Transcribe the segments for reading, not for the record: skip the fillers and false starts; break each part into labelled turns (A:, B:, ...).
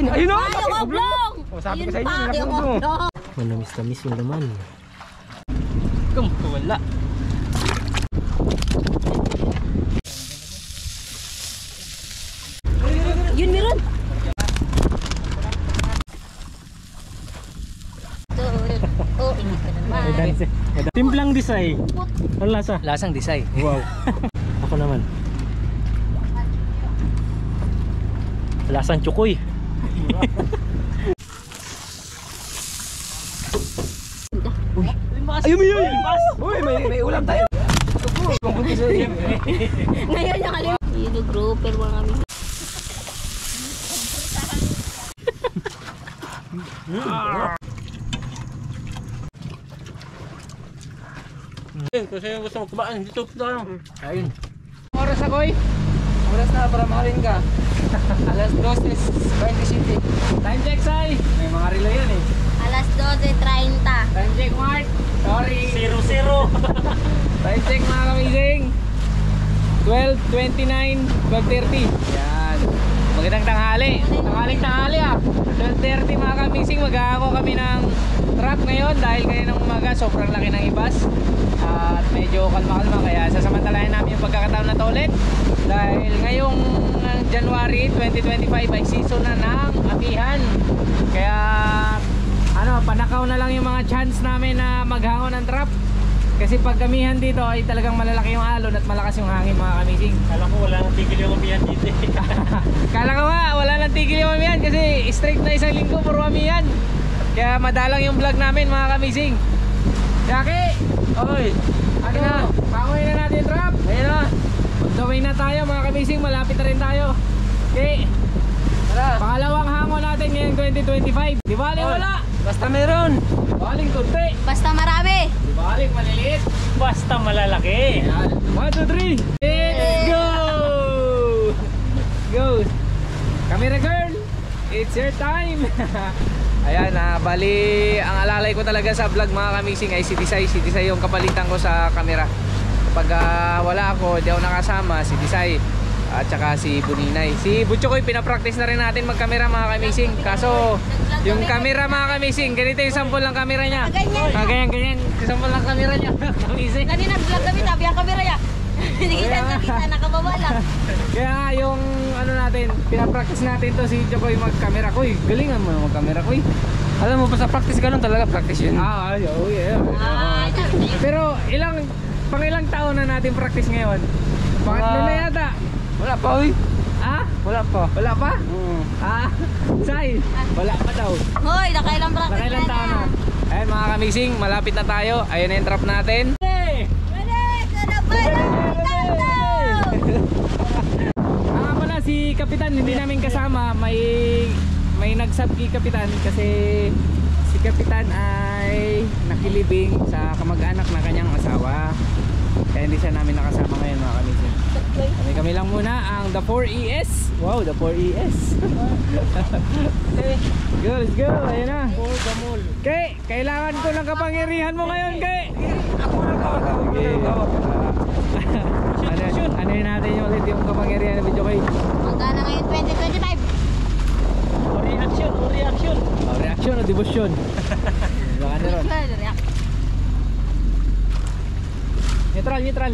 A: Ayun o!
B: Yung oblong!
A: O sabi ko sa inyo, yung oblong.
C: Manamis-tamis yung laman.
A: Wala.
B: Yun meron! Oh, ingat ka naman.
C: Timplang disay. Ang lasa?
A: Lasang disay.
C: Wow. Ako naman. Lasang tsukoy.
A: Ayun mo yun! Uy, may ulam tayo.
B: Ngayon yung alim. Yun yung grouper mo kami.
C: Kasi gusto mo kumaan dito.
A: Ayun. Oras na koy. Oras na para makain ka. Alas 12:27. Time check, Sai. May mga relay yan eh.
B: Alas 12:30.
A: Time check, Mark. Sorry.
C: 0-0.
A: Time check mga kamising. 12:29, 12:30. Yan. Magandang tanghali. Tanghali ah. 12:30 mga kamising. Mag-aako kami ng truck ngayon dahil kaninang umaga sobrang laki ng ibas. At medyo kalma-kalma kaya sasamantalahin namin yung pagkakataon na to ulit. Dahil ngayong January 2025 ay season na ng amihan. Kaya panakaw na lang yung mga chance namin na maghangon ng trap. Kasi pag amihan dito ay talagang malalaki yung alon at malakas yung hangin mga kamising.
C: Kala ko wala nang tigil yung amihan dito.
A: Kala ko nga wala nang tigil yung amihan kasi straight na isang linggo puro amihan. Kaya madalang yung vlog namin mga kamising. Jackie! Oy! Ano na? Panguhin na natin yung trap. Ayun na. Magdaway na tayo mga kamising. Malapit na rin tayo. Okay. Tara. Pangalawang hangon natin ngayong 2025. Di balik wala. Basta meron. Di balik kunti.
B: Basta marami.
A: Di balik maliliit.
C: Basta malalaki.
A: 1, 2, 3. Let's go! Go! Camera girl! It's your time! Ayan, bali ang alalay ko talaga sa vlog mga kamising ay si Disay. Si Disay yung kapalitan ko sa camera. Kapag wala ako, di ako nakasama, si Disay at saka si Buninay. Si Butchokoy pinapractice na rin natin magkamera mga kamising. Kaso yung camera mga kamising, ganito yung sample ng camera niya. Ganyan yung sample ng camera niya. Kamising.
B: Kanina vlog kami, tabi ang kamera niya. Hindi kita nakababa lang.
A: Kaya yung natin, pinapractice natin to si Chokoy magkamera. Koy, galingan mo magkamera koy. Alam mo ba sa practice ganun talaga practice yun. Oh yeah. Pero pang ilang taon na natin practice ngayon? Pangatlo na yata. Wala pa oy. Wala pa. Wala pa? Sai, wala pa daw.
B: Hoy, nakailang practice.
A: Nakailang taon na. Ayun mga kamising, malapit na tayo. Ayun na yung trap natin. Si Kapitan hindi namin kasama, may nagsab kay Kapitan kasi si Kapitan ay nakilibing sa kamag-anak na kanyang asawa. Kaya hindi siya namin nakasama ngayon mga kamising. Kami lang muna ang The 4ES. Wow, The 4ES. Go, let's go. Ayun na. Okay, kailangan ko ng kapangyarihan mo ngayon, Kay. Ano yun natin yung ulit yung kapangyarihan na video kay?
B: Magkana ngayon 2025?
C: Reaction.
A: Reaction o devotion? Baka na ron. Neutral.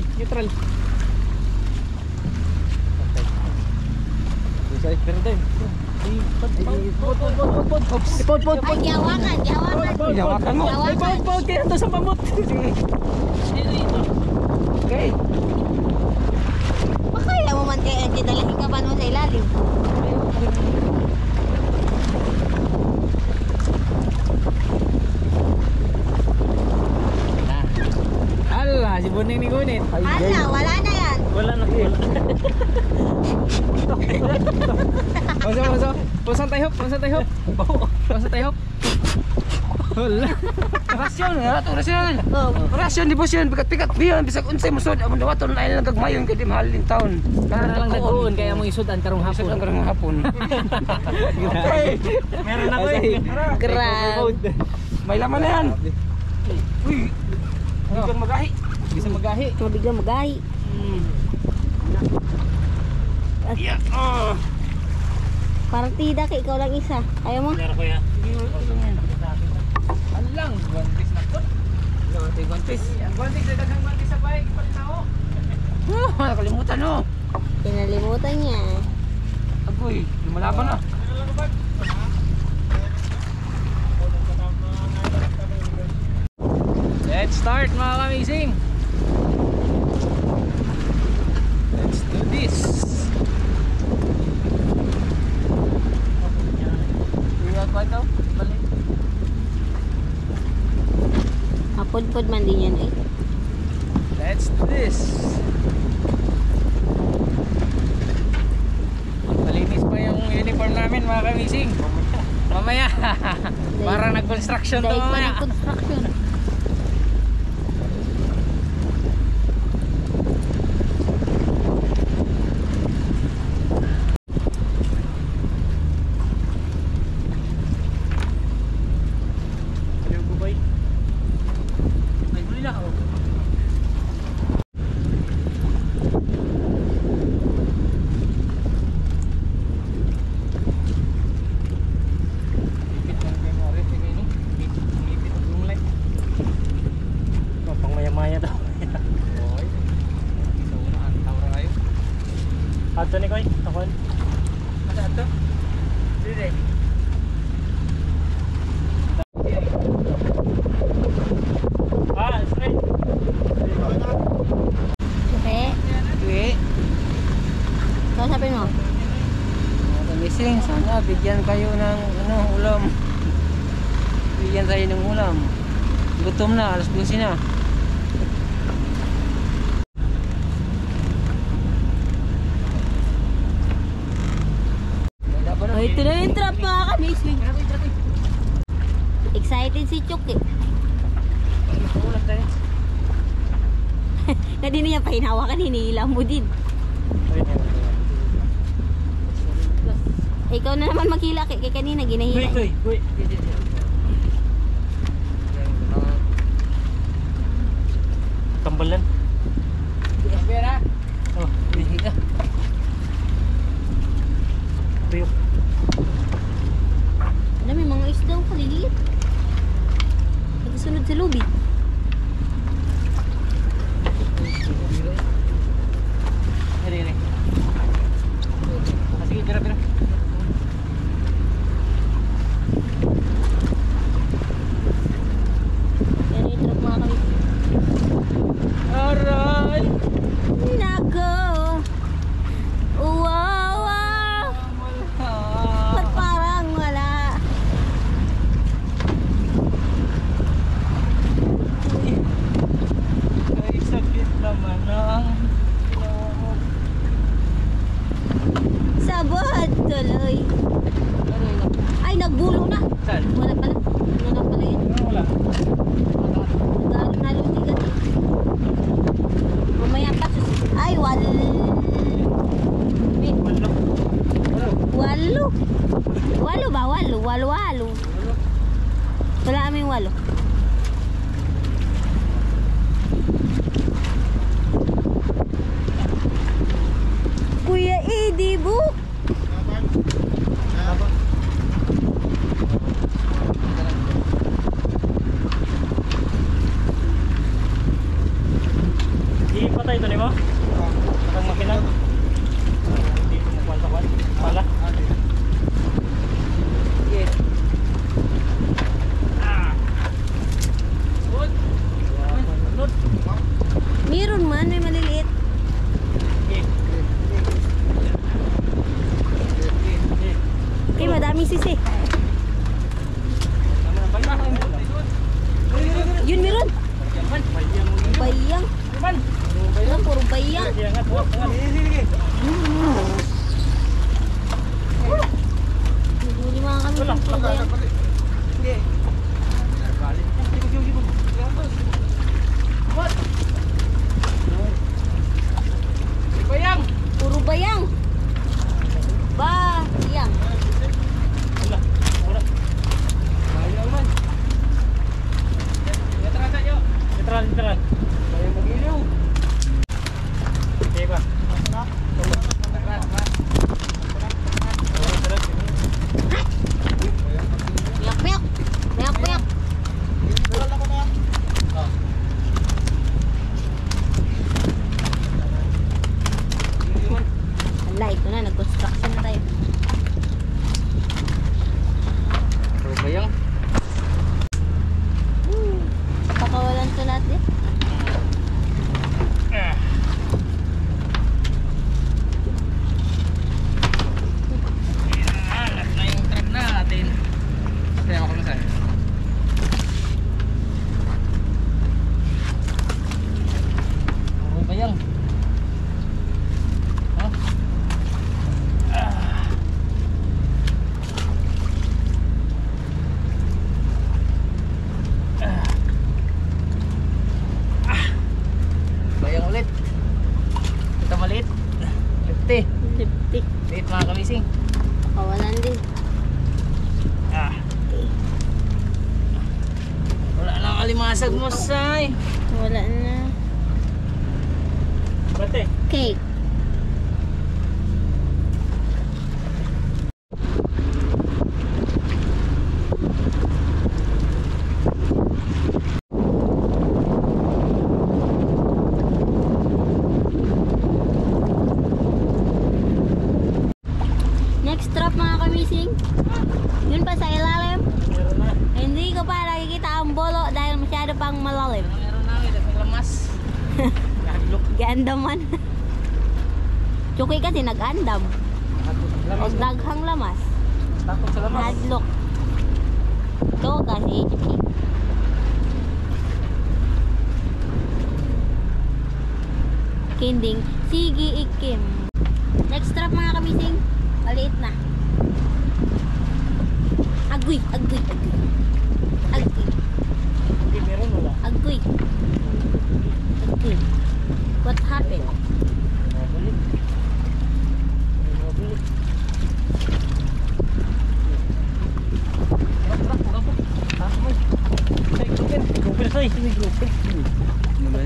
A: Pero din. Pot.
B: Ay, gihawakan mo.
A: Pot, kaya ito sa pamot. Okay.
B: Makaya mo man kaya dalahin ka pa mo sa ilalim.
A: Ala, si Buning ni Gunit.
B: Hala, wala na yan.
C: Wala na.
A: Pasang tayo. Wala.
D: Rasyon di bos yun, pikat-pikat biyan, bisag unsay mo sud, amon dawaton na lang gagmayon kay di mahal din taon.
A: Kana lang nag-uon kaya mo isud ang karong hapon.
D: Ang karong hapon.
C: Meron ako eh.
B: Grabe.
D: May laman na yan. Uy. Biglang magahi.
A: Bisa magahi.
B: Biglang magahi. Partida ka, ikaw lang isa. Ayaw mo?
C: Meron ko yan.
A: Alang, guantes na to.
D: Guantes.
A: Guantes, dagang guantes sa bike. Palit na ako.
D: Oh, nakalimutan no.
B: Kinalimutan niya.
D: Agoy, lumalaban na.
A: Let's start mga kamising. Let's do this.
B: Mapudpud man din yan eh.
A: Let's do this. Malinis pa yung uniform namin mga kamising. Mamaya. Parang nag-construction to
B: Dahil pa
A: mamaya.
B: ng construction.
C: Ano ko ba yun?
D: Ay, huli na ako.
A: Lipit lang kayo mga rin. Lipit ang blue light.
C: Pang maya-maya daw.
A: Okay. Isa una, tawra kayo.
C: Ato ni Koy, takon.
A: Masaan to? Dire.
C: Straight.
B: Okay.
D: Uwi.
B: Kausapin mo.
D: Mga kamising, sana bigyan kayo ng ulam. Bigyan tayo ng ulam. Gutom na, alas 12 na.
B: Oh, ito na yung trap mga kamising. Excited si Chuk eh.
D: Ulam tayo.
B: Na di niya pa hinawakan, hinihila mo din. Ikaw na naman maghila kay kanina,
C: Koy,
B: ginahila.
C: Koy, Koy. Tambalan.
A: Pera.
C: Oh,
D: Higa.
C: tuyok.
B: Ano, may mga isda ang kaliliit. Nagkasunod sa lobby.
A: Dire. Sige, pera.
B: Yan yung trap mga kamising.
A: Aray!
B: Nako! Wow! Ba't parang wala?
A: Ay, sakit naman ang ginawa mo.
B: Sabot tuloy. Ay, nagbulo na.
A: Saan?
B: Wala pala. Ano na pala yun?
A: Wala.
B: Nalo tigat. Mamaya pa. Ay, walo. Walo. Walo ba? Walo. Wala aming walo. Kuya Edi, bu.
C: Di patay ito ni mo? Ang makina. Hindi mo kwan pala.
A: Yes. Good.
C: Lunod.
B: Meron man, may maliliit. Eh, madaming sisi. Yun, meron. Bayang. Ano, puro bayang. Huli mga kami ng puro bayang.
A: Bayang!
B: Puro bayang. Bayang.
A: Bayang man. Yatrasa nyo.
C: Literal.
A: Bayang mag-ilaw.
C: Okay ba?
A: Taklas.
C: Literal.
A: bayang.
B: Pakawalan to natin.
A: Alat na yung truck natin. Kaya ako masaya. Puro bayang. Oh. Bayang ulit. Ito maliit. Lipti.
B: Lipstick.
A: Liit mga kamising.
B: Pakawalan din.
A: Wala na kalimasag mo, Say.
B: Wala na.
C: Bate.
B: Cake. Next trap mga kamising. Yun pa sa ilalim.
C: Meron na.
B: Hindi ko pa nakikita ang bolo dahil masyado pang malalim.
A: Meron namin, dagang lamas. Naglok.
B: Gaandaman. Chukoy kasi nag-andam. O daghang lamas.
C: Takot sa lamas.
B: Hadlok. Ito kasi HP. Kinding. Sige ikim. Next trap mga kamising. Maliit na. Agoy, agoy, agoy. Agoy,
C: Hindi, meron wala.
B: agoy. Agoy. What happened?
C: Mabalik. Mabalik. Say, grouper. Grouper, say. Grouper.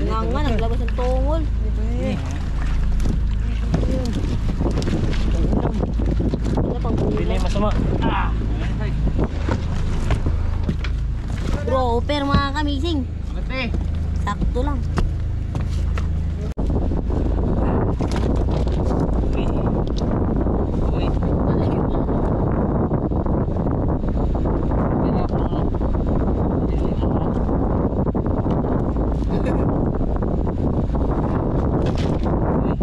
B: Nga nga, naglabas ng tungol. Ano pang
C: Hindi na
B: huli?
C: yung masama.
B: Grouper mga kamising.
A: Mati.
B: Sakto lang.
A: Uy. Kaya ako ano? Dilim ako. Uy.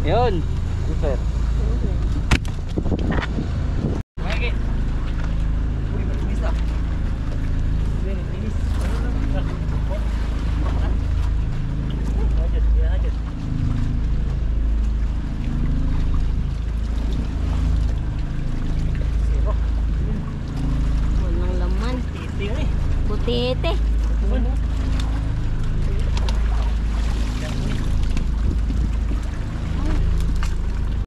A: Yun. Super. Mike. Uy, matimis ah.
B: Walang laman. Butete.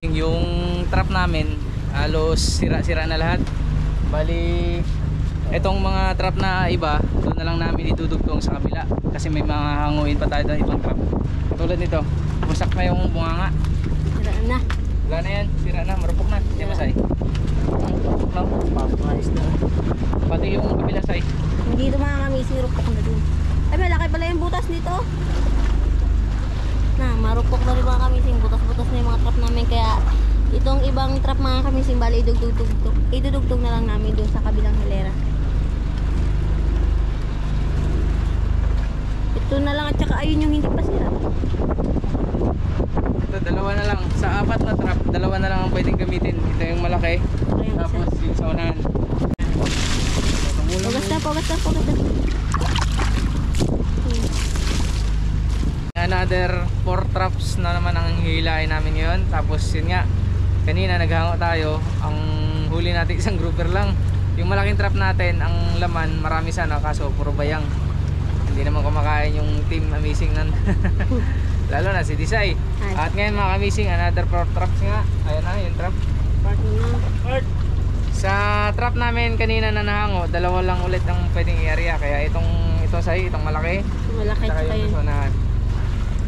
A: Yung trap namin halos sira-sira na lahat. Bali etong mga trap na iba doon na lang namin idudugtong sa kabila kasi may mga hanguin pa tayo ng ibang trap. Katulad nito, busak na yung bunganga.
B: Sira na.
A: Wala na yan, sira na, marupok na. Hindi masay. Marupok lang.
C: Nice na.
A: Pati yung kabila say.
B: Hindi ito mga kamising, rupok na dun. Ay, malaki pala yung butas nito. Na, marupok na rin mga kamising. Butas-butas na yung mga trap namin. Kaya itong ibang trap mga kamising, bali idudugtog na lang namin dun sa kabilang hilera. Ito na lang at saka ayun yung hindi pa sira.
A: Ito dalawa na lang. Sa apat na trap, dalawa na lang ang pwedeng gamitin. Ito yung malaki.
B: Ayan, isa.
A: Tapos yung sa unahan.
B: Pugas na.
A: Another 4 traps na naman ang hilahin namin ngayon. Tapos yun nga, kanina naghango tayo. Ang huli natin isang grouper lang. Yung malaking trap natin, ang laman marami sana kaso puro bayang. Hindi naman kumakain yung team amazing nan. Lalo na si Disay. At ngayon mga amazing, another 4 traps nga. Ayan na yung trap.
B: Part na.
A: Sa trap namin kanina na nahango, dalawa lang ulit ang pwedeng i-area. Kaya itong say, itong malaki.
B: Malaki
A: Saka
B: pa
A: yung
B: yun.
A: unahan.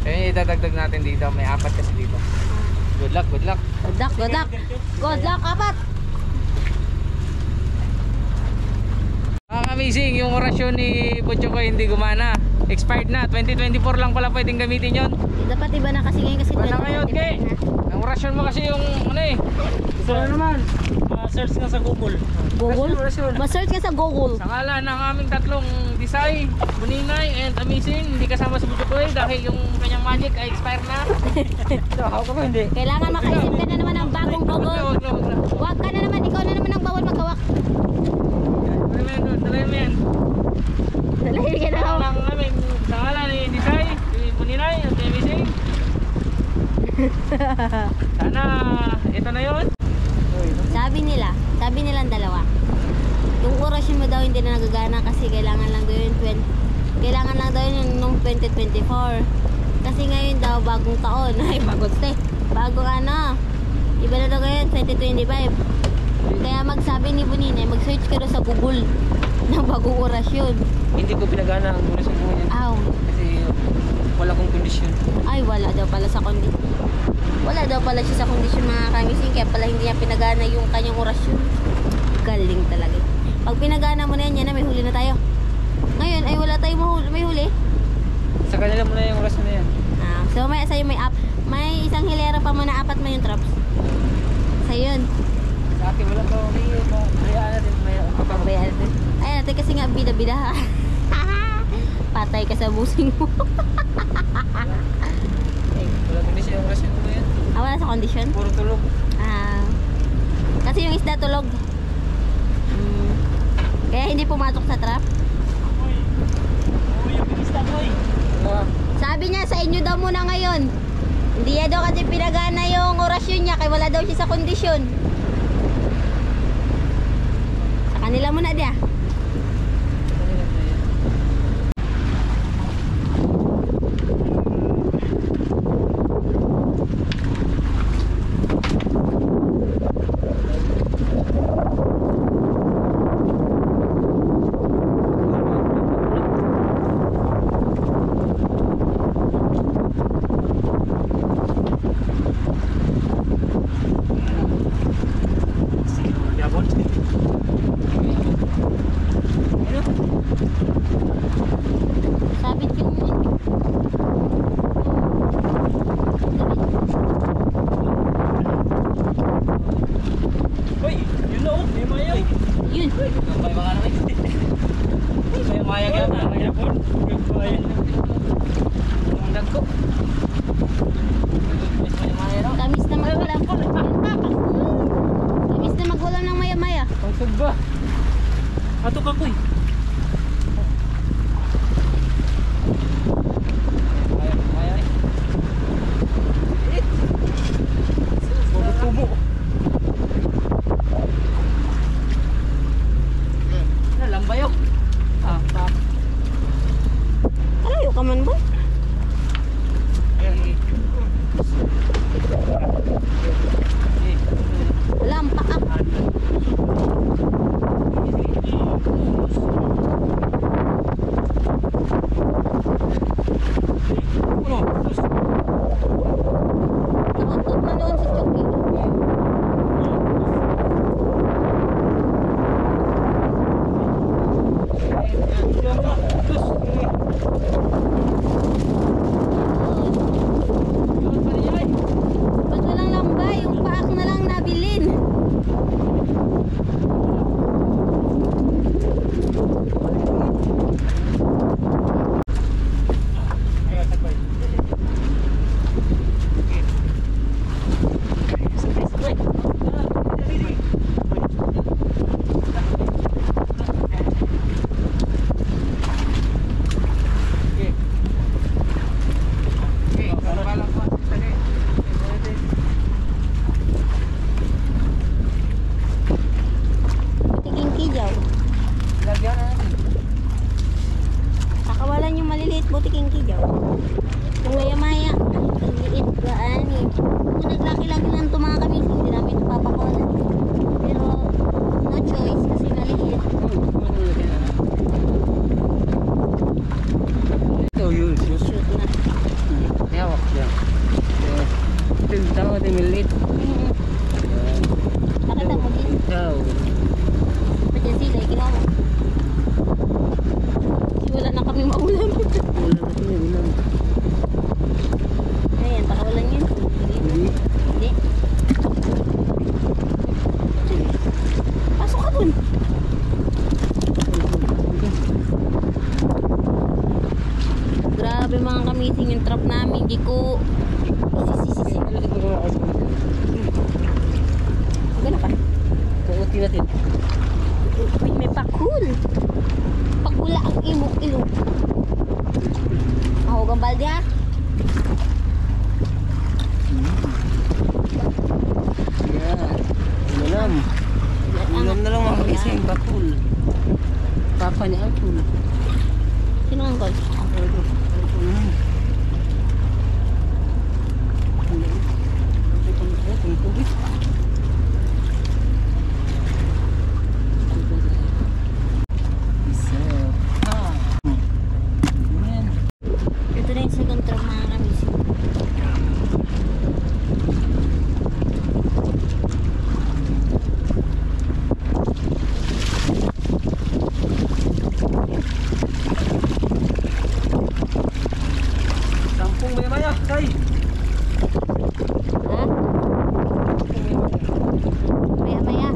A: Kaya idadagdag natin dito, may 4 kasi dito. Good luck, good luck.
B: Good luck, good luck. Good luck, apat.
A: Mga ka-amazing, yung orasyon ni Butcho ko hindi gumana. Expired na. 2024 lang pala pwedeng gamitin yon.
B: Dapat iba na kasi ngayon kasi
A: Iba na ngayon,
B: 2025
A: Ke.
B: na.
A: Ang orasyon mo kasi yung ano eh.
C: Ito na naman. Ma-search nga sa Google.
B: Google? Ma-search ka sa Google.
A: Sa ngalan ng aming tatlong Disay, Buninay, and Amazing, hindi kasama si Butcho ko dahil yung kanyang magic ay expired na.
C: So, how ka ba hindi?
B: Kailangan makaisip ka na naman ng bagong Google.
A: Wag na.
B: Huwag ka na naman, ikaw na naman ang bawal magkawak.
A: Dalayan mo yan.
B: Dalahin ka na
A: Ang
B: ako.
A: ng aming sa ngalan ni Disay, si Buninay, at si Amazing. Sana ito na yun.
B: Sabi nilang dalawa. Yung orasyon mo daw hindi na nagagana kasi kailangan lang daw yun nung 2024. Kasi ngayon daw bagong taon. Ay, bagong bagong ano. Iba na daw ngayon, 2025. Kaya magsabi ni Buninay, mag-search ka daw sa Google ng bagong orasyon.
D: Hindi ko pinagana ang orasyon ko ngayon.
B: Aw.
D: Kasi wala kong kondisyon.
B: Ay, wala daw pala sa kondisyon. Wala daw pala siya sa kondisyon mga kamising. Kaya pala hindi niya pinagana yung kanyang orasyon. Galing talaga. Pag pinagana mo na yan na may huli na tayo. Ngayon ay wala tayong may huli.
D: Sa kanila mo na yung orasyon na yan.
B: So may sa'yo may isang hilera pa mo na apat mo yung traps. Sa'yo yun.
D: Sa akin wala pa. Hayaan natin. May
B: Pabayaan din. Ay natin kasi nga bida-bida ha. Patay ka sa busing mo.
D: wala kondisyon yung orasyon ko ngayon.
B: Wala sa kondisyon?
D: Puro tulog.
B: Kasi yung isda tulog. Kaya hindi pumatok sa trap.
C: Uy, yung pinista boy.
B: Sabi niya sa inyo daw muna ngayon. Hindi niya daw kasi pinagana yung orasyon niya kaya wala daw siya sa kondisyon. Sa kanila muna dia.
C: Yabon.
B: Sabit yung
C: Uy, yun na oh. May mayaw.
B: yun.
A: May mga naman. May mayag yan.
C: Yabon. Goodbye.
A: Ang dagko. May mayag raw.
B: Tamis na magulang. Tamis na magulang ng maya-maya.
A: Ang sugba.
C: Ato ka kuy.
A: Mayag.
C: Tubo.
A: Lambayo.
B: Alayo ka man ba? Lampak ka. Nakatod na doon si Chucky. Ba't walang lambay? Yung paak na lang nabilin.
D: Tama din milit.
B: Nakita mo din.
D: Ikaw.
B: Pwede sila, ginawa mo. Kasi wala na kami maulam.
D: Ulam na ito, ulam.
B: Ayan, pakawalan yun.
D: Hindi.
B: Hindi. Pasok ka dun. Grabe mga kamising yung trap namin. Hindi ko... Isisisisi. Magana pa.
D: Kuuti natin.
B: Uy, may pakul. Pakula ang imok-ilok. Mahugang balde ha.
D: Yan. Ulam. Ulam na lang mga kamising. Bakul. Papa niya Apple.
B: Sino ang call? Ito na yung second trap mga kamising.
D: Sampung maya-maya, kay.
B: Ha? Maya-maya.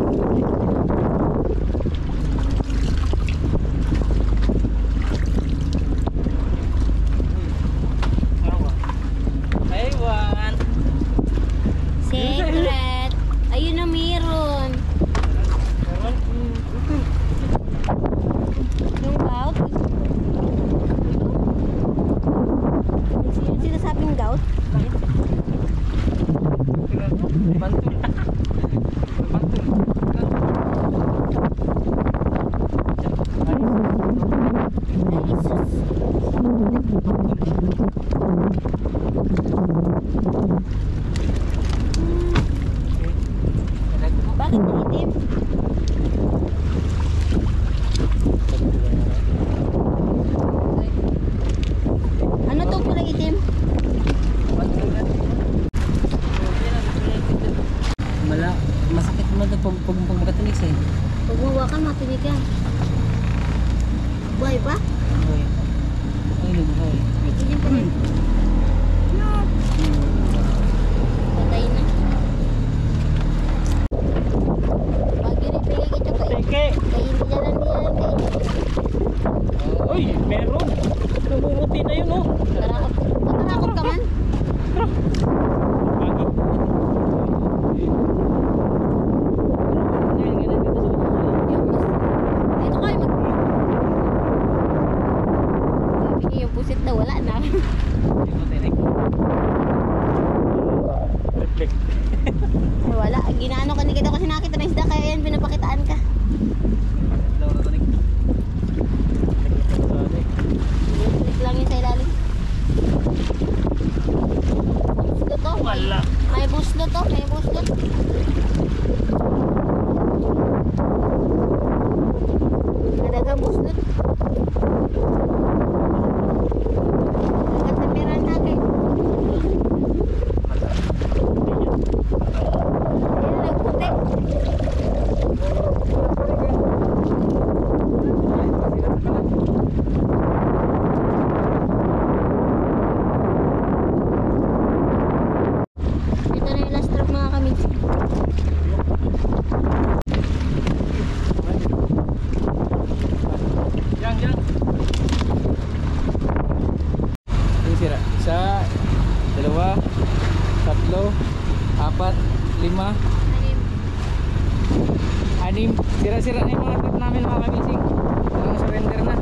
D: Aywan.
B: Secret. Ayun na meron. Yung gout. Yung sinasabing gout.
D: Bantul.
B: Ay, sus. Bakit naitim? Ano to pala itim?
D: Masakit mo na pag magkatinis eh.
B: Pag mawakan, matinig yan. Buhay pa?
D: Hoy. Ay, nagbuhay.
B: Ay, ganyan pa rin. Patay na. Pag ginipigay kita pa eh.
C: Teke.
B: Kainin niya lang niya.
C: Uy, meron. Namumuti na yun, oh.
B: Matarakot ka man?
C: Bagi.
B: Dito kayo mag... Sabi niya yung pusit na wala na.
C: Reflect.
B: Wala. Ginaano ka ni kita kasi nakita na isda kaya yan pinapakitaan ka. Click lang yun sa ilalim. Buslo to.
C: Wala.
B: May buslo to. May buslo. Nadagang buslo. Dagat na meron natin. Ayan, nagputi. Ito na yung last trap mga kamix.
C: Yang, yang.
A: Yung sira. Isa, dalawa, tatlo, apat, lima, anim. Sira-sira na yung mga trap namin mga kamising. Walang surrender na.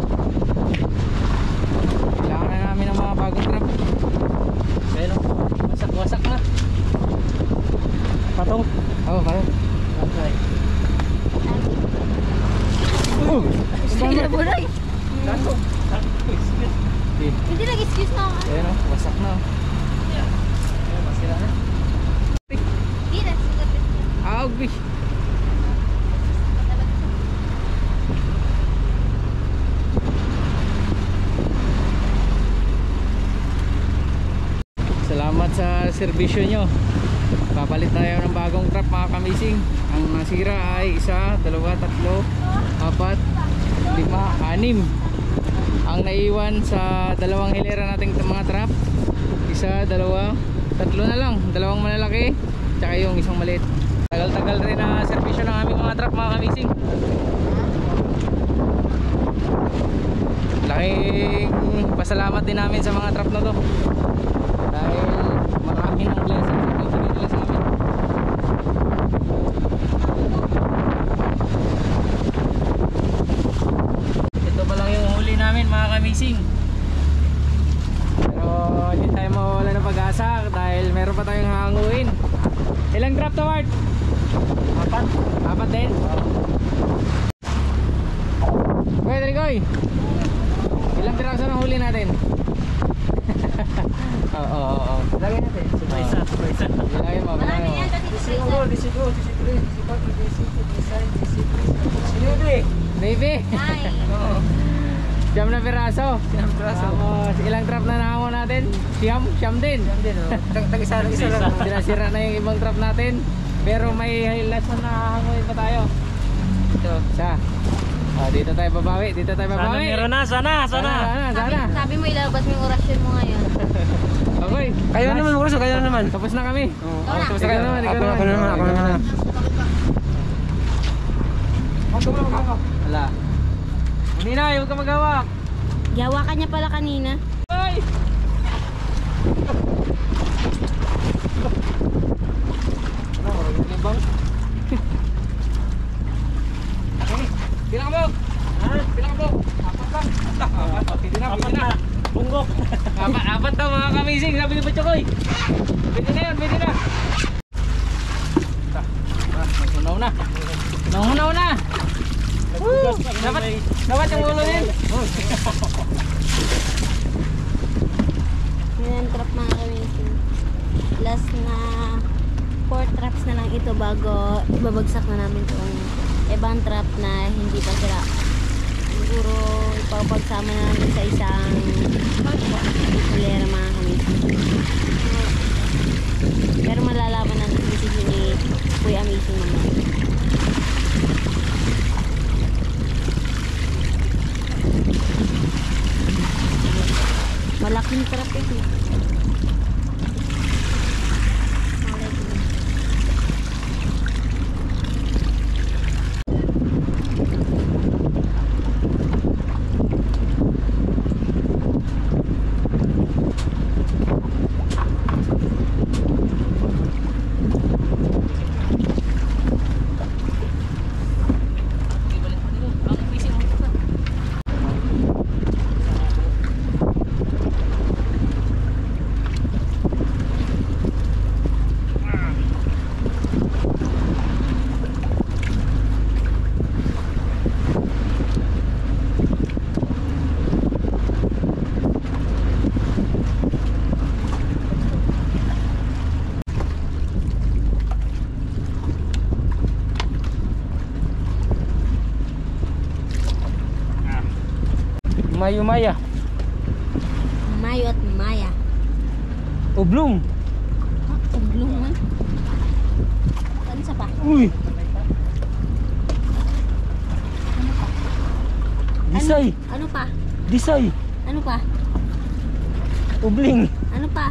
A: Kailangan na namin ng mga bagong trap. Pero, wasak-wasak na.
C: Patong.
A: Oo, parang.
B: Sige na buray.
C: Patong.
B: Hindi nag-excuse na ako.
A: Ayan o, wasak na. Ayan, masira na.
B: Hindi na, sugat na siya.
A: Agbi. Salamat sa serbisyo nyo. Papalit na tayo ng bagong trap mga kamising. Ang nasira ay 1, 2, 3, 4, 5, 6. Ang naiwan sa dalawang hilera nating mga trap, 1, 2, 3 na lang. Dalawang malalaki tsaka yung isang maliit. Tagal-tagal rin na servisyo ng aming mga trap mga kamising. Laking pasalamat din namin sa mga trap na to dahil marami ng blessing na ibigay nila sa amin. Ito pa lang yung huli namin mga kamising, pero hindi tayo mawawala ng pag-asa dahil meron pa tayong hanguin. Ilang trap to, Mart? 4 din? Okay, Trigoy, ilang piraso ng huli natin? Oo.
D: Lagay natin.
C: Isa.
A: Bilangin mo,
B: Marami
A: bilangin mo.
B: yan kasi
D: 19, 20, 21, 22, 23, 24, 25, 26, 27, 28.
A: Baby!
B: Ay,
A: Siyam na piraso. Tapos ilang trap na nahamon natin? Siyam din.
D: Yan din, oh. Tag-isa lang.
A: Sinasira na yung ibang trap natin. Pero may last na nahanguin pa tayo.
D: Ito.
A: Isa. Dito tayo babawi.
C: Sana meron na, sana.
B: sabi mo ilalabas mo yung orasyon mo ngayon.
A: Okay.
D: Kayo
A: Last.
D: naman, Urso, kayo naman.
A: Tapos na kami.
B: Ikaw na.
A: Tapos na naman.
D: Ako naman.
A: Wala. Hindi na, huwag ka mag-hawak.
B: Gawa ka niya pala kanina.
A: Ay! Libang. Bilang mo. Bilang mo. Apat lang. Apat. Pwede na.
C: Bunggok.
A: Apat daw mga kamising. Sabi ni Batchokoy. Pwede na yan. Naunaw na. Dapat yung ulo din.
B: Yun ang trap mga kamising. Last na 4 traps na lang ito bago ibabagsak na namin itong ibang trap na hindi pa sila. Siguro ipapagsama na namin sa isang hilera mga kamising. Pero malalaman na ng decision ni Kuya Amazing naman. Malaking trap ito.
D: Maya.
B: Mayo at Maya.
D: Oblong.
B: Ublong man. Saan sa pa?
D: Uy. Disay.
B: Ano pa?
D: Disay.
B: Ano pa?
D: Ubling.
B: Ano pa?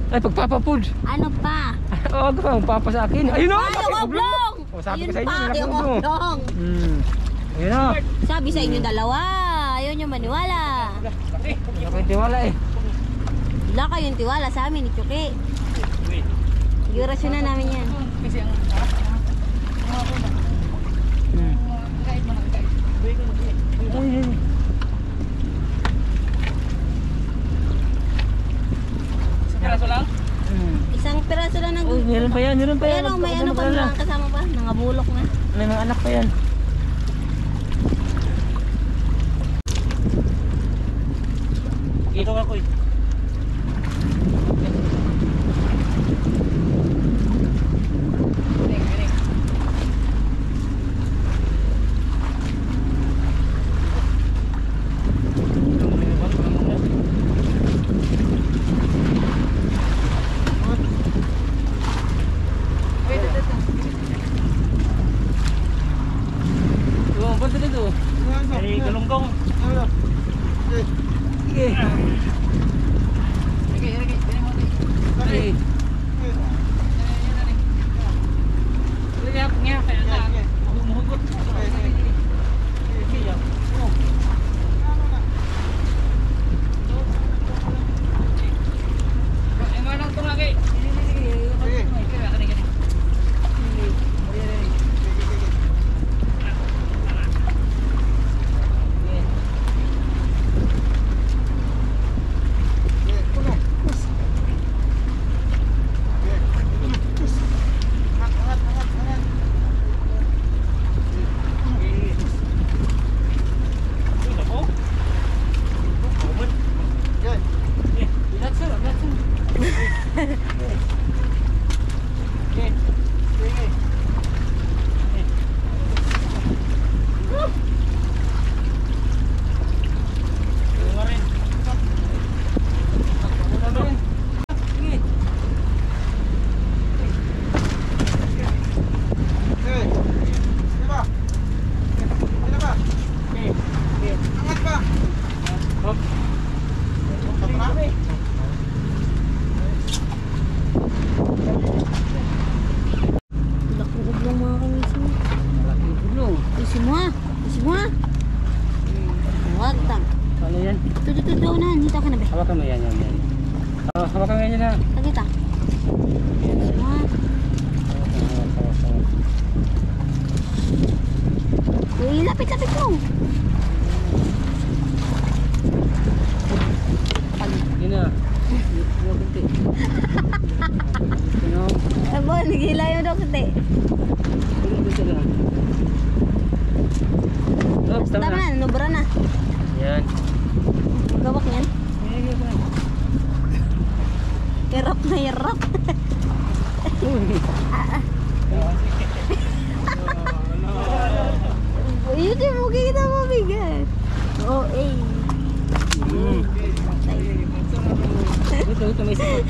D: Ay, pagpapapod.
B: Ano pa?
D: Oo, ka papa sa akin. Ayun na.
B: Ay, yung oblong!
D: Oh, sabi ko
B: Ayun
D: sa inyo,
B: pa,
D: malaki
B: yung
D: oblong.
B: oblong.
D: Ayun na.
B: Sabi sa inyo dalawa, ayaw nyo maniwala.
D: Wala kayong tiwala eh.
B: Wala kayong tiwala sa amin ni Chuki. Igurasyon na namin yan.
A: Piraso lang?
B: Isang piraso lang ng
D: Uy, meron pa yan.
B: Pero may ano pa lang kasama pa? Nangabulok na.
D: May mga anak pa yan.
C: Dito ka, Kuy. kangkong.
D: Sige. Sige.
B: Laking ublong mga kamising.
D: Malaking gulong.
B: Isi mo ha. Isi mo ha. Huwag tang.
D: Ano yan?
B: Tututudaw na. Dito ka na ba?
D: Hawakan mo yan. Hawakan mo yan na.
B: Tagita. Isi mo ha. Uy, lapit-lapit mo.
D: Yun na.
B: Abo, nagila yung dokte.
D: Oops,
B: Tama na, nubra na.
D: Yan.
B: Gawak yan. Hirap na hirap. Yun din mo kita mabigat. Oh, eh.
D: Ito may sakot.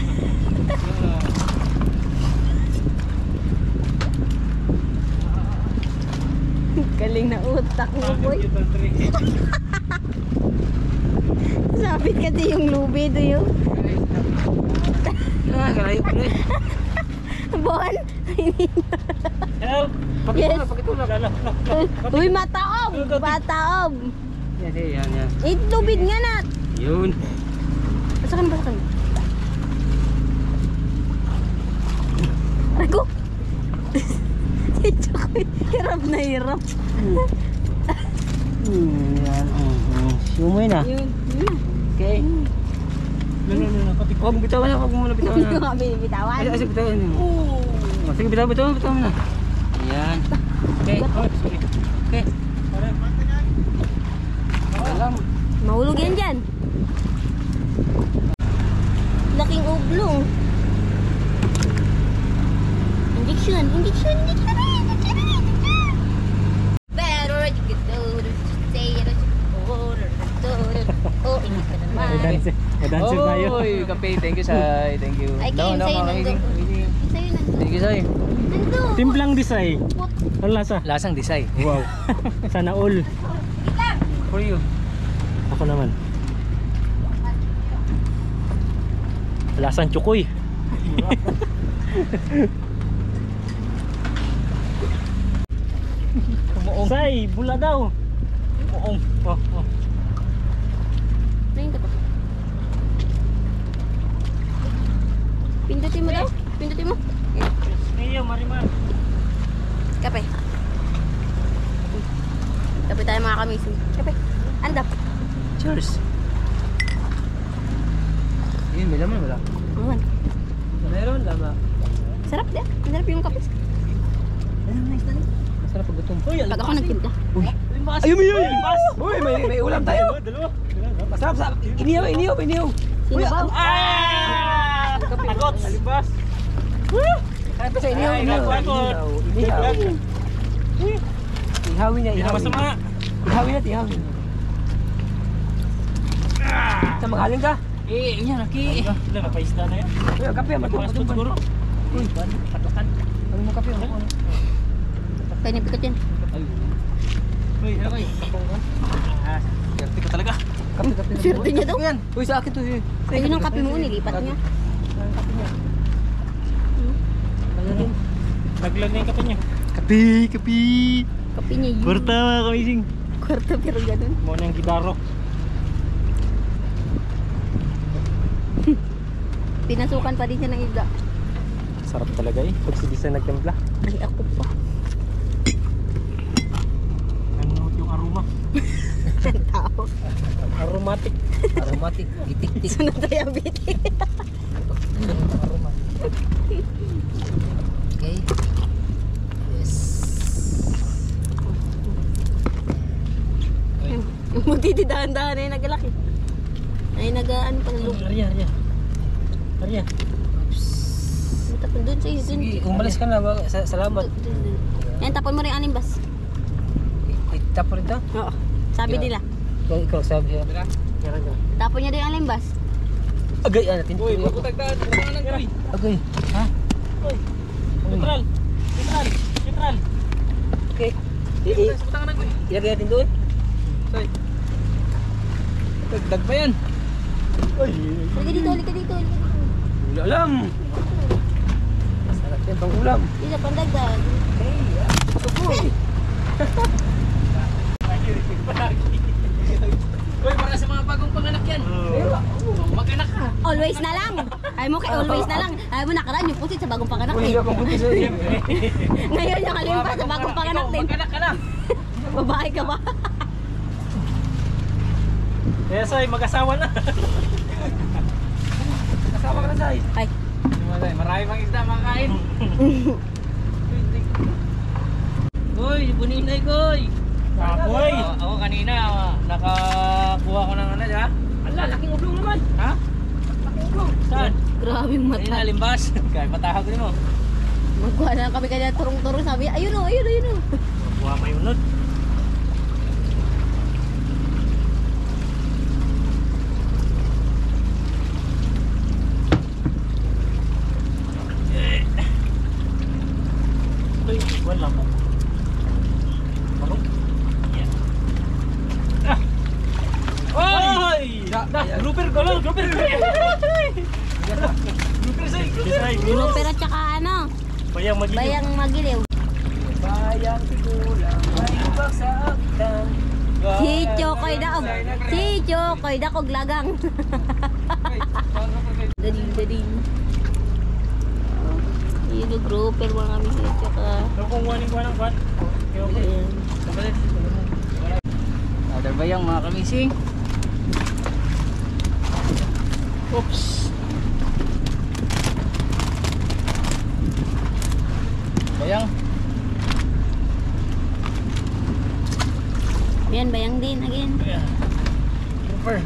B: Galing na utak mo, boy. Sabit kasi yung lubi do yun.
D: Kalayo ko rin.
B: Bon?
C: Help!
B: Yes.
C: Pakitulog.
B: Uy, mataob! Mataob!
D: Yan.
B: Eh, lubid nga na.
D: Yun.
B: Basakan. Arago! Si Chokoy, hirap na hirap.
D: Yan. Sumuy na.
B: Yun na.
D: Okay. Huwag bitawan na. Huwag mo muna bitawan
B: Hindi ko
D: na.
B: kami bitawan.
D: Ay, bitawan mo. Sige, bitawan mo na. Yan. Okay. Okay. Alam.
B: Mahulog yan dyan. Laking oblong. Injection. Better you get older, say it, older, oh, ingat ka naman.
C: Madancer tayo.
A: Oy, kape. Thank you, Sai. Thank you.
B: Ay, kayo sa'yo nandun. Sa'yo nandun.
A: Thank you, Sai.
B: Nandun.
C: Timplang disay. Ang lasa.
A: Lasang disay.
C: Wow. Sana all.
A: For you.
C: Ako naman. Lasang tsukoy. Say, bula daw. Oh.
B: Tingin ka pa. Pindutin mo daw. Pindutin mo.
C: Niyo, Marimar.
B: Kape. Kape tayo mga kamising. Kape. Andap.
A: Cheers. Yun, may laman wala.
B: Awan.
A: Meron, lama.
B: Sarap din. Sarap yung kape.
A: Masarap pag gutom.
C: Uy,
B: Pag ako nagtimpla.
A: Ayun mo yun! Uy, may ulam tayo!
C: Dalawa.
A: Masarap sa... Inihaw!
B: Sino ba?
C: Ah! Takot. Alimbas.
A: Kaya pa sa inihaw!
C: Ay, nagpagod.
A: Ihawin niya,
C: Hindi na masama.
A: Ihawin niya. Sa magaling ka? Yan, Aki.
C: Wala, napaisda na yan.
A: Uy, kape,
C: Fast food siguro.
A: Uy, patlakan. Ano mo kape?
B: Kaya nipikot yan.
A: Uy, ano kayo? Ah, swerte ka talaga.
D: Kape.
B: Swerte niya daw.
D: Yan. Uy, sa akin to.
B: Ayun ang kape mo, nilipat niya.
C: Naglag na yung kape niya.
A: Kape.
B: Kape niya yun.
A: Kwarta mga kamising.
B: Kwarta pero ganun.
C: Muna yung gidaro.
B: Pinasukan pa din siya ng iga.
C: Sarap talaga eh. Pag si Disa nagtimpla.
B: Ay, ako pa.
C: Ano yung aroma?
B: Ang tao.
C: Aromatic.
D: Aromatic. Gitik-tik.
B: Sunod diabetic.
D: Okay. Yes.
B: Yung magtitidahan-dahan na yung nagalaki. Ay, nagaan pa ng lupa.
C: Arya.
B: Tapon doon sa iyo.
D: Sige, umalis ka na. Salamat.
B: Yan, tapon mo rin ang animbas.
D: Itap rin ito.
B: Oo. Sabi
D: Yeah.
B: nila.
D: Ikaw sabi siya.
B: Tapon niya din ang animbas.
D: Agay, natin.
A: Uy, magputagdaan. Kumangan ng uy.
D: Agay. Ha?
C: Uy. Neutral.
D: Okay.
A: Putangan ng uy.
D: Ilagay natin doon.
A: Dagdag pa yan.
B: Halika dito, halika dito.
A: Wala alam.
D: Sarap yan pang ulam.
B: Isa pang dagdag.
A: Uy, para sa mga bagong panganak yan. Mag-anak ka.
B: Always na lang. Ay mo kay always na lang. Ay mo nakaraan yung pusit sa bagong panganak
D: Uy,
B: din.
D: hindi akong buntis eh.
B: Ngayon yung kalimpa sa bagong panganak din.
A: Mag-anak ka na.
B: Babae ka ba?
C: Kaya Say, mag-asawa na.
D: Kasama ka na, Sai.
B: Ay.
A: Marami pang isda makakain. Uy, buninay koy.
C: Kapoy.
A: Ako kanina, nakakuha ko ng ano, di ba?
C: Ala, laking ublong naman.
A: Ha?
C: Laking ublong.
A: Saan?
B: Grabe yung
A: Kanina,
B: mata.
A: limbas. Kaya matahag din mo.
B: Magkuha na kami kanya turong-turong sabi, ayun o.
C: Buha mayunod. Uy, wala mo. Oy! Grouper ko lang, grouper. Grouper Say.
B: Grouper at saka ano,
C: Bayang magiging.
B: bayang magiliw.
D: Bayang tigulang, may ibang sa aktan.
B: Si Chokoy daog. Si Chokoy dakog lagang. Dading. Yun yung grouper mga kami siya tsaka.
C: So kung kuhanin ko ng kwan. Okay.
B: Ayan.
A: Other bayang mga kamising.
C: Oops.
A: Bayang.
B: Ayan, bayang din again.
A: Super.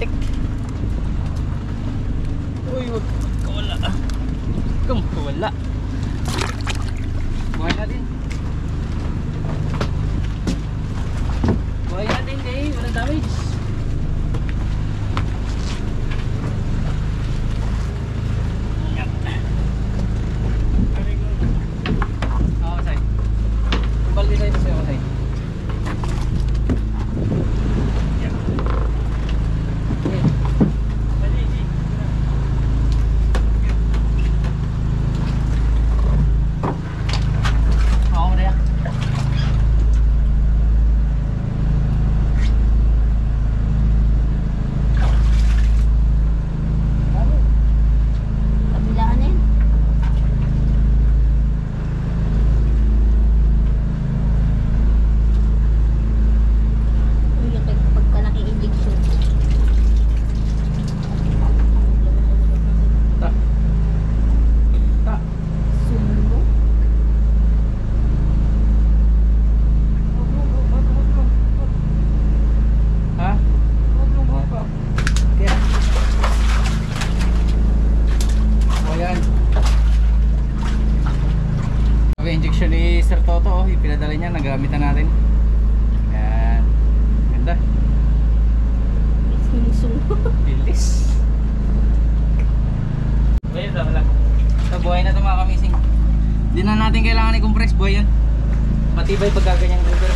A: Tik. Uy, wag kawala. Kawala. Buhay natin. Buhay natin kay walang damage. Oo, say. Kumbal din sa'yo sa'yo, say. Ako mo na yan.
B: Kabilaan na yun. Uy, yung pagkalaking injection.
A: Ta. Ta.
B: Sumbo.
A: Ha? Kaya. O yan. Okay, injection ni Sir Toto, ipinadala niya, nagamit na natin. Yan. Ganda.
B: Sumbo.
A: Bilis. Buhay na wala. So buhay na ito mga kamising. Hindi na natin kailangan i-compress, buhay yan. Matibay pag gaganyang river.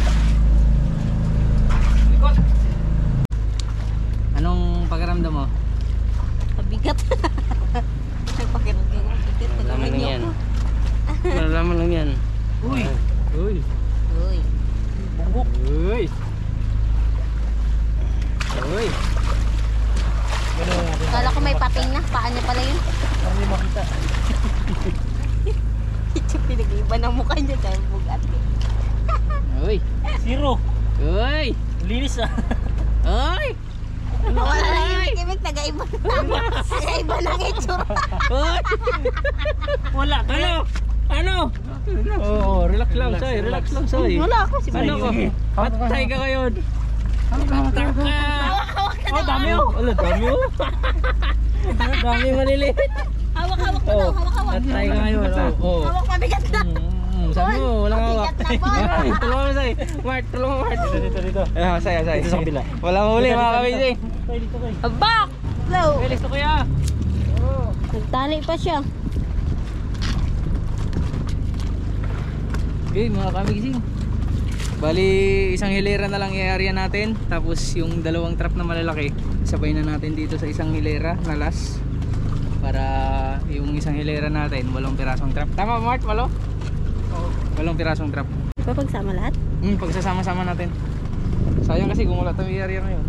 A: Likod! Anong pakiramdam mo?
B: Mabigat. Pakiramdam ko. Bigat.
D: Malaman lang yan. Malalaman lang yan.
A: Uy! Uy!
B: Uy.
A: Bunggok! Uy! Uy!
B: Kala ko may pating na. Paan niya pala yun.
C: Para hindi makita.
B: Ito pinag-iba ng mukha niya dahil bugat.
A: Uy!
C: Zero.
A: Uy!
C: Linis ah.
A: Uy!
B: Wala na yung kimik. Nag-iba na. Nag-iba na ng itsura.
A: Uy!
C: Wala.
A: Ano? Ano? Oo, relax lang, Soy. Relax lang, Soy.
B: Wala ako si
A: Ano ko? Patay ka ngayon. Patay ka.
C: Oh, dami oh.
A: Wala, dami oh. Dami maliliit.
B: Hawak-hawak mo daw. Hawak-hawak.
A: Patay ka ngayon. Oo.
B: Hawak mabigat na.
A: Sabi mo, walang hawak.
B: Mabigat na, Paul.
A: Tulungan mo, Soy. Mart, tulungan mo, Mart.
C: Dito.
A: Say.
C: Dito sa kabila.
A: Walang huli, mga kabising.
C: Tayo dito tayo.
B: Abak! Low.
A: Bilis ko kuya.
B: Nagtali pa siya.
A: Okay, mga kabising. Bali, isang hilera na lang i-area natin. Tapos yung dalawang trap na malalaki, sabay na natin dito sa isang hilera na last. Para yung isang hilera natin, walong pirasong trap. Tama, Mart? Walo? Oo. Walong pirasong trap.
B: Papagsama lahat?
A: Pagsasama-sama natin. Sayang kasi kung wala tayong i-area ngayon.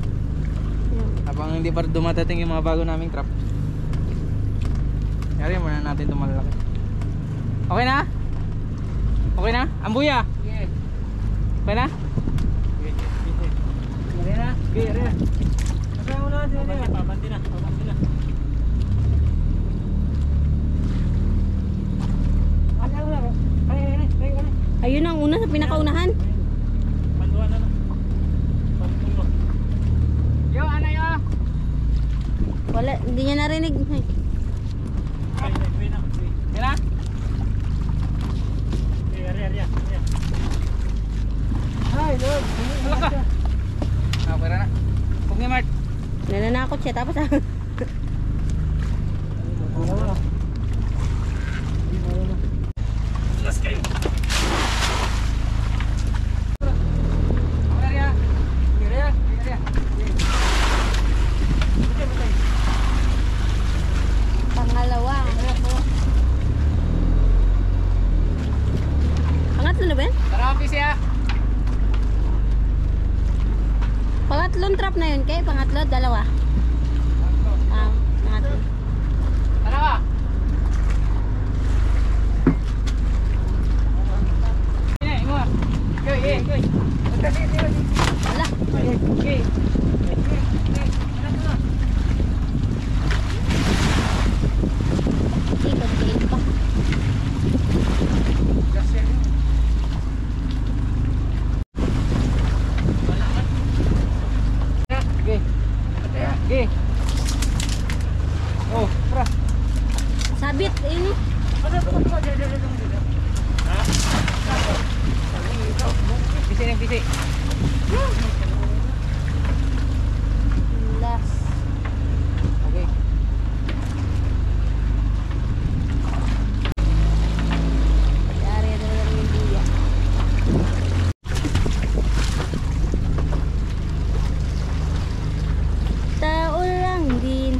A: Habang hindi pa dumadating yung mga bago naming trap. i-area muna natin itong malalaki. Okay na? Okay na? Ambuya?
D: Yes.
A: Okay na?
D: Area na.
A: Okay, area.
D: Kasama mo natin.
C: Pabanti na.
B: Ayun ang una sa pinakaunahan.
C: Panduan na. Pandulo.
A: Yo, ano yo?
B: Wala, hindi niya narinig. Ay,
C: Uwi na.
A: Okay na?
C: Area.
A: Ay, Lord. Wala ka. Okay na. Huwag niya, Mart.
B: nananakot siya tapos
C: Let's go.
A: Area. Area.
B: pangalawa. Pangatlo na ba yan?
A: Tara, office ya.
B: Pangatlong trap na yun kay pangatlo, dalawa. Pangatlo.
A: Tara ka. Okay.
B: Wala.
A: Okay.
B: Ikot kain pa.
A: Okay. Oh, pra.
B: Sabit ini.
A: Pisi.
B: Last.
A: Okay.
B: Dari ada yung dia. Tao lang din.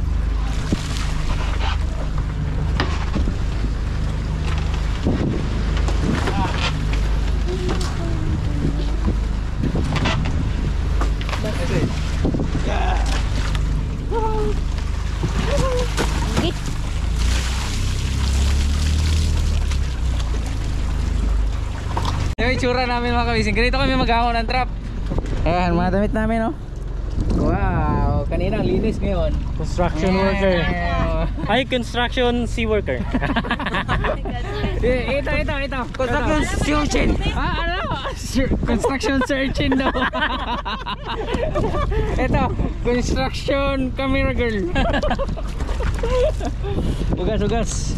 B: Git.
A: Yung itsura namin mga kabising. Ganito kami maghahon ng trap. Ayan, mga damit namin, no? Wow, kanina ang linis ngayon.
C: Construction
A: Ayan.
C: worker. Ay, construction sea worker.
A: Ito.
D: Construction searching.
A: Ano? Construction searching daw. Ito, construction camera girl. Ugas.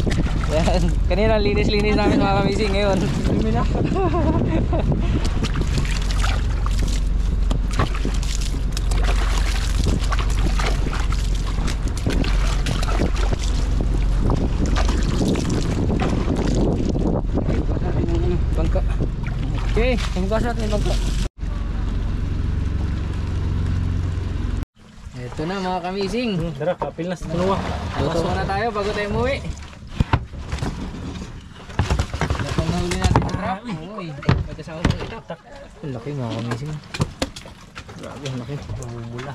A: Yan. Kanina linis namin mga kamising ngayon. Bangka. Okay.
D: Tunggas natin yung bangka.
A: Ito na mga kamising.
C: Tara, kapil na sa tunuwa.
A: Luto muna tayo bago tayo umuwi. Lapang nahuli natin sa truck. Uy, pagkasama ng itak. Ang laki mga kamising.
C: Grabe, ang laki. Bumula.